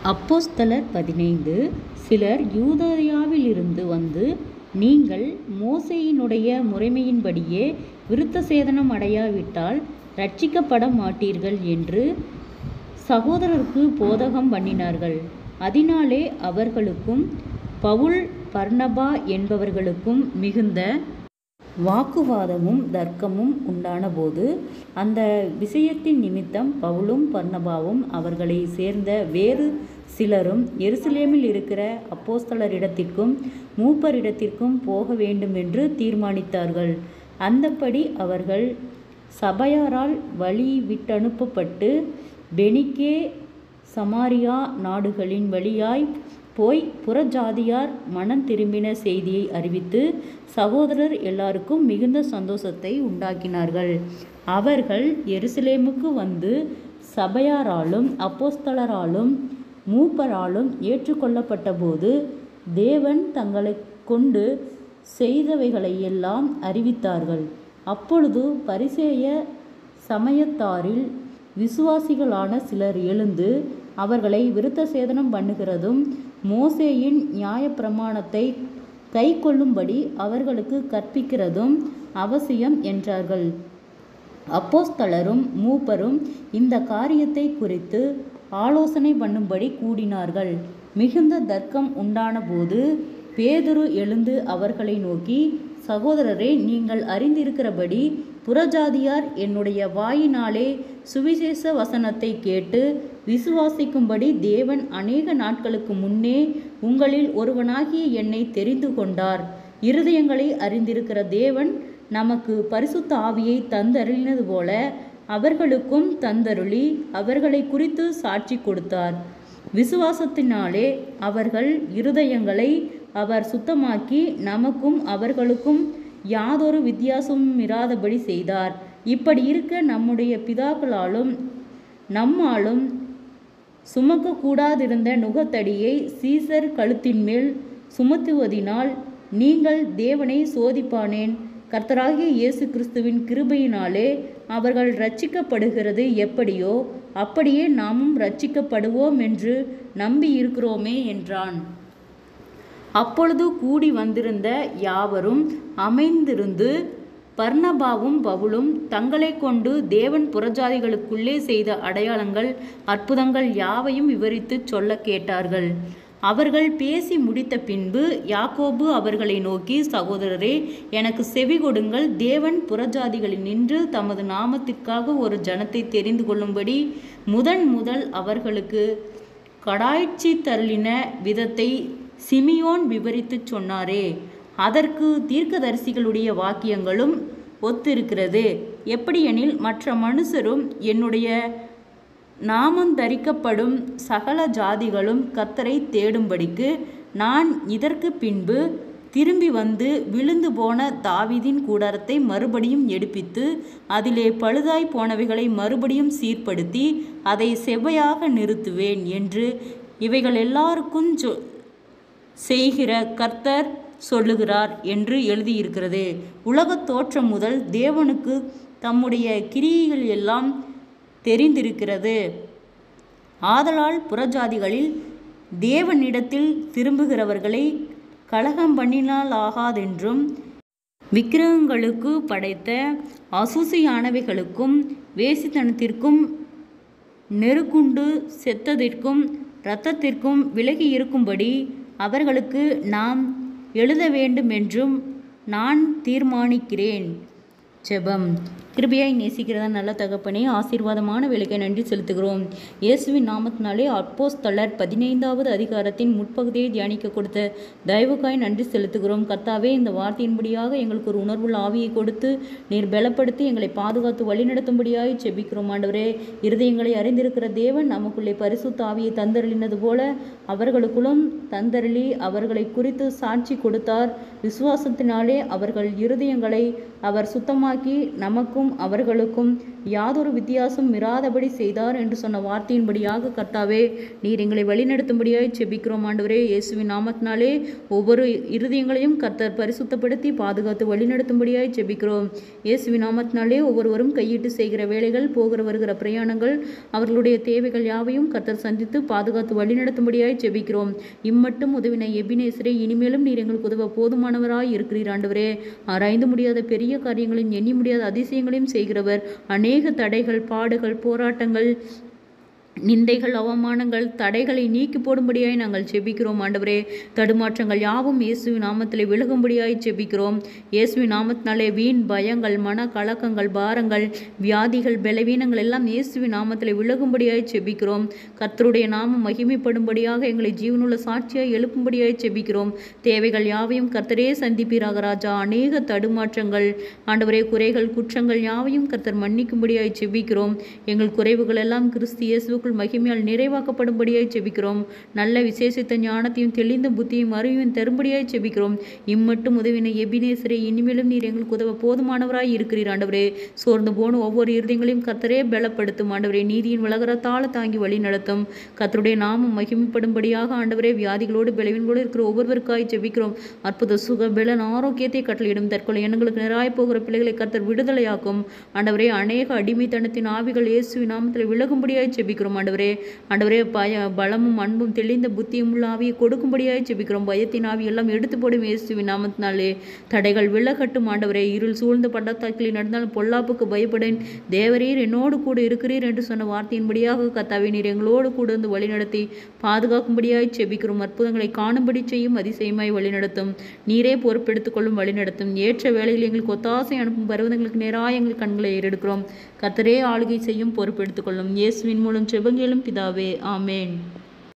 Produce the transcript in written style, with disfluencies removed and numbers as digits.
அப்போஸ்தலர் 15. சிலர் யூதேயாவிலிருந்து வந்து, நீங்கள் மோசேயினுடைய முறைமையின்படியே விருத்தசேதனம் அடையாவிட்டால் இரட்சிக்கப்பட மாட்டீர்கள் என்று சகோதரருக்கு போதகம் பண்ணினார்கள். அதனாலே அவர்களுக்கும் பவுல் பர்னபா என்பவர்களுக்கும் மிகுந்த வாக்குவாதமும் தர்க்கமும் உண்டானபோது, அந்த விஷயத்தின் நிமித்தம் பவுலும் பர்னபாவும் அவர்களை சேர்ந்த வேறு சிலரும் எருசலேமில் இருக்கிற அப்போஸ்தலரிடத்திற்கும் மூப்பரிடத்திற்கும் போக வேண்டுமென்று தீர்மானித்தார்கள். அந்தப்படி அவர்கள் சபையாரால் வழி விட்டனுப்பப்பட்டு பெனிக்கே சமாரியா நாடுகளின் வழியாய் போய் புறஜாதியார் மனம் திரும்பின செய்தியை அறிவித்து சகோதரர் எல்லாருக்கும் மிகுந்த சந்தோஷத்தை உண்டாக்கினார்கள். அவர்கள் எருசலேமுக்கு வந்து சபையாராலும் அப்போஸ்தலராலும் மூப்பராலும் ஏற்றுக்கொள்ளப்பட்ட போது, தேவன் தங்களை கொண்டு செய்தவைகளையெல்லாம் அறிவித்தார்கள். அப்பொழுது பரிசேய சமயத்தாரில் விசுவாசிகளான சிலர் எழுந்து, அவர்களை விருத்தசேதனம் பண்ணுகிறதும் மோசேயின் நியாயப்பிரமாணத்தை கை கொள்ளும்படி அவர்களுக்கு கற்பிக்கிறதும் அவசியம் என்றார்கள். அப்போஸ்தலரும் மூப்பரும் இந்த காரியத்தை குறித்து ஆலோசனை பண்ணும்படி கூடினார்கள். மிகுந்த தர்க்கம் உண்டான போது பேதுரு எழுந்து அவர்களை நோக்கி, சகோதரரே, நீங்கள் அறிந்திருக்கிறபடி புறஜாதியார் என்னுடைய வாயினாலே சுவிசேஷ வசனத்தை கேட்டு விசுவாசிக்கும்படி தேவன் அநேக நாட்களுக்கு முன்னே உங்களில் ஒருவனாகிய என்னை தெரிந்து கொண்டார். இருதயங்களை அறிந்திருக்கிற தேவன் நமக்கு பரிசுத்த ஆவியை தந்தருளினது போல அவர்களுக்கும் தந்தருளி அவர்களை குறித்து சாட்சி கொடுத்தார். விசுவாசத்தினாலே அவர்கள் இருதயங்களை அவர் சுத்தமாக்கி நமக்கும் அவர்களுக்கும் யாதொரு வித்தியாசமும் இராதபடி செய்தார். இப்படி இருக்க நம்முடைய பிதாக்களாலும் நம்மாலும் சுமக்கக்கூடாதிருந்த நுகத்தடியை சீசர் கழுத்தின் மேல் சுமத்துவதினால் நீங்கள் தேவனை சோதிப்பானேன். கர்த்தராகிய இயேசு கிறிஸ்துவின் கிருபையினாலே அவர்கள் இரட்சிக்கப்படுகிறது எப்படியோ அப்படியே நாமும் இரட்சிக்கப்படுவோம் என்று நம்பியிருக்கிறோமே என்றான். அப்பொழுது கூடி வந்திருந்த யாவரும் அமைந்திருந்து பர்னபாவும் பவுலும் தங்களை கொண்டு தேவன் புறஜாதிகளுக்குள்ளே செய்த அடையாளங்கள் அற்புதங்கள் யாவையும் விவரித்து சொல்ல கேட்டார்கள். அவர்கள் பேசி முடித்த பின்பு யாக்கோபு அவர்களை நோக்கி, சகோதரரே, எனக்கு செவி கொடுங்கள். தேவன் புறஜாதிகளில் நின்று தமது நாமத்திற்காக ஒரு ஜனத்தை தெரிந்து கொள்ளும்படி முதல் அவர்களுக்கு கடாய்ச்சி தருளின விதத்தை சிமியோன் விவரித்து சொன்னாரே, அதற்கு தீர்க்கதரிசிகளுடைய வாக்கியங்களும் ஒத்திருக்கிறது. எப்படியெனில், மற்ற மனுஷரும் என்னுடைய நாமந்தரிக்கப்படும் சகல ஜாதிகளும் கர்த்தரை தேடும்படிக்கு நான் இதற்கு பின்பு திரும்பி வந்து விழுந்து போன தாவீதின் கூடாரத்தை மறுபடியும் எடுப்பித்து அதிலே பழுதாய் போனவைகளை மறுபடியும் சீர்படுத்தி அதை செவ்வையாக நிறுத்துவேன் என்று இவைகள் எல்லாருக்கும் செய்கிற கர்த்தர் சொல்லுகிறார் என்று எழுதியிருக்கிறது. உலகத் தோற்றம் முதல் தேவனுக்கு தம்முடைய கிரியைகள் எல்லாம் தெரிந்திருக்கிறது. ஆதலால் புறஜாதிகளில் தேவனிடத்தில் திரும்புகிறவர்களை கலகம் பண்ணினாலாகாதென்றும், விக்கிரகங்களுக்கு படைத்த அசூசியானவைகளுக்கும் வேசித்தனத்திற்கும் நெருக்குண்டு செத்ததிற்கும் இரத்தத்திற்கும் விலகி இருக்கும்படி அவர்களுக்கு நாம் எழுத வேண்டுமென்றும் நான் தீர்மானிக்கிறேன். ஜெபம். கிருபையாய் நேசிக்கிறதா நல்ல தகப்பனே, ஆசீர்வாதமான வேலைக்கு நன்றி செலுத்துகிறோம். இயேசுவின் நாமத்தினாலே அப்போஸ்தலர் 15வது அதிகாரத்தின் முற்பகுதியை தியானிக்க கொடுத்த தயவுக்காய் நன்றி செலுத்துகிறோம். கர்த்தாவே, இந்த வார்த்தையின்படியாக எங்களுக்கு ஒரு உணர்வுள்ள ஆவியை கொடுத்து நீர் பலப்படுத்தி எங்களை பாதுகாத்து வழிநடத்தும்படியாய் செபிக்கிறோம். ஆண்டவரே, இருதயங்களை அறிந்திருக்கிற தேவன் நமக்குள்ளே பரிசுத்த ஆவியை தந்தருளினது போல அவர்களுக்குள்ளும் தந்தருளி அவர்களை குறித்து சாட்சி கொடுத்தார். விசுவாசத்தினாலே அவர்கள் இருதயங்களை அவர் சுத்தமாக்கி நமக்கும் நமக்கும் அவர்களுக்கும் யாதொரு வித்தியாசம் இராதபடி செய்தார் என்று சொன்ன வார்த்தையின்படியாக கர்த்தாவே நீர் எங்களை வழிநடத்தும்படியாய் செபிக்கிறோம் ஆண்டவரே. இயேசுவின் நாமத்தினாலே ஒவ்வொரு இருதயங்களையும் கர்த்தர் பரிசுத்தப்படுத்தி பாதுகாத்து வழிநடத்தும்படியாய் செபிக்கிறோம். இயேசுவின் நாமத்தினாலே ஒவ்வொருவரும் கையிட்டு செய்கிற வேலைகள், போகிற வருகிற பிரயாணங்கள், அவர்களுடைய தேவைகள் யாவையும் கர்த்தர் சந்தித்து பாதுகாத்து வழிநடத்தும்படியாய் செபிக்கிறோம். இம்மட்டும் உதவின எபினேசரே, இனிமேலும் நீர் எங்களுக்கு உதவ போதுமானவராய் இருக்கிறீர் ஆண்டவரே. ஆராய்ந்து முடியாத பெரிய காரியங்களையும் எண்ணி முடியாத அதிசயங்களையும் செய்கிறவர். அநேக தடைகள், பாடுகள், போராட்டங்கள், நிந்தைகள், அவமானங்கள், தடைகளை நீக்கி போடும்படியாய் நாங்கள் செபிக்கிறோம் ஆண்டவரே. தடுமாற்றங்கள் யாவும் இயேசுவின் நாமத்திலே விலகும்படியாய் செபிக்கிறோம். இயேசுவின் நாமத்தினாலே வீண் பயங்கள், மன கலக்கங்கள், பாரங்கள், வியாதிகள், பலவீனங்கள் எல்லாம் இயேசுவின் நாமத்திலே விலகும்படியாய் செபிக்கிறோம். கர்த்தருடைய நாமம் மகிமைப்படும்படியாக எங்களை ஜீவனுள்ள சாட்சியாய் எழுப்பும்படியாய் செபிக்கிறோம். தேவைகள் யாவையும் கர்த்தரே சந்திப்பீராக ராஜா. அநேக தடுமாற்றங்கள் ஆண்டவரே, குறைகள், குற்றங்கள் யாவையும் கர்த்தர் மன்னிக்கும்படியாய் செபிக்கிறோம். எங்கள் குறைவுகள் எல்லாம் கிறிஸ்து இயேசுவுக்குள் மகிமையால் நிறைவாக்கப்படும்படியாய் செபிக்கிறோம். நல்ல விசேஷித்த ஞானத்தையும் தெளிந்த புத்தியும் அறிவையும் தரும்படியாய் செபிக்கிறோம். இம்மட்டும் உதவின எபினேசரே, இனிமேலும் நீர் எங்களுக்கு உதவ போதுமானவராய் இருக்கிறீர் ஆண்டவரே. சோர்ந்து போன ஒவ்வொரு இருதயங்களையும் கர்த்தரே பலப்படுத்தும் ஆண்டவரே. நீதியின் வளகரத்தால் தாங்கி வழி நடத்தும். கர்த்தருடைய நாமம் மகிமைப்படும்படியாக ஆண்டவரே, வியாதிகளோடு பலவீனங்களோடு இருக்கிற ஒவ்வொருவருக்காய் செபிக்கிறோம். அற்புத சுக பலன் ஆரோக்கியத்தை கட்டளையிடும். தற்கொலை எண்ணங்களுக்கு நிராய் போகிற பிள்ளைகளை கர்த்தர் விடுதலையாக்கும் ஆண்டவரே. அநேக அடிமைத்தனத்தின் ஆவிகள் இயேசுவின் நாமத்தில் விலகும்படியாய் செபிக்கிறோம் ஆண்டவரே. ஆண்டவரே, பலமும் அன்பும் தெளிந்த புத்தியும் உள்ள ஆவியை கொடுக்கும்படியாய் செபிக்கிறோம். பயத்தின் ஆவி எல்லாம் எடுத்து போடும் இயேசுவின் நாமத்தினாலே. தடைகள் விலகட்டும் ஆண்டவரே. இருள் சூழ்ந்த பள்ளத்தாக்கில் நடந்தாலும் பொல்லாப்புக்கு பயப்படேன், தேவரீர் என்னோடு கூட இருக்கிறீர் என்று சொன்ன வார்த்தையின்படியாக கர்த்தாவே நீர் எங்களோடு கூட இருந்து வழிநடத்தி பாதுகாக்கும்படியாய் செபிக்கிறோம். அற்புதங்களை காணும்படி செய்யும், அதிசயமாய் வழிநடத்தும். நீரே பொறுப்பெடுத்துக் கொள்ளும், வழிநடத்தும். ஏற்ற வேளையில் எங்களுக்கு ஒத்தாசை அனுப்பும் பருவதங்களுக்கு நேராக எங்கள் கண்களை ஏறெடுக்கிறோம். கர்த்தரே ஆளுகை செய்யும், பொறுப்பெடுத்துக் கொள்ளும். இயேசுவின் மூலம் செபங்களும் பிதாவே, ஆமேன்.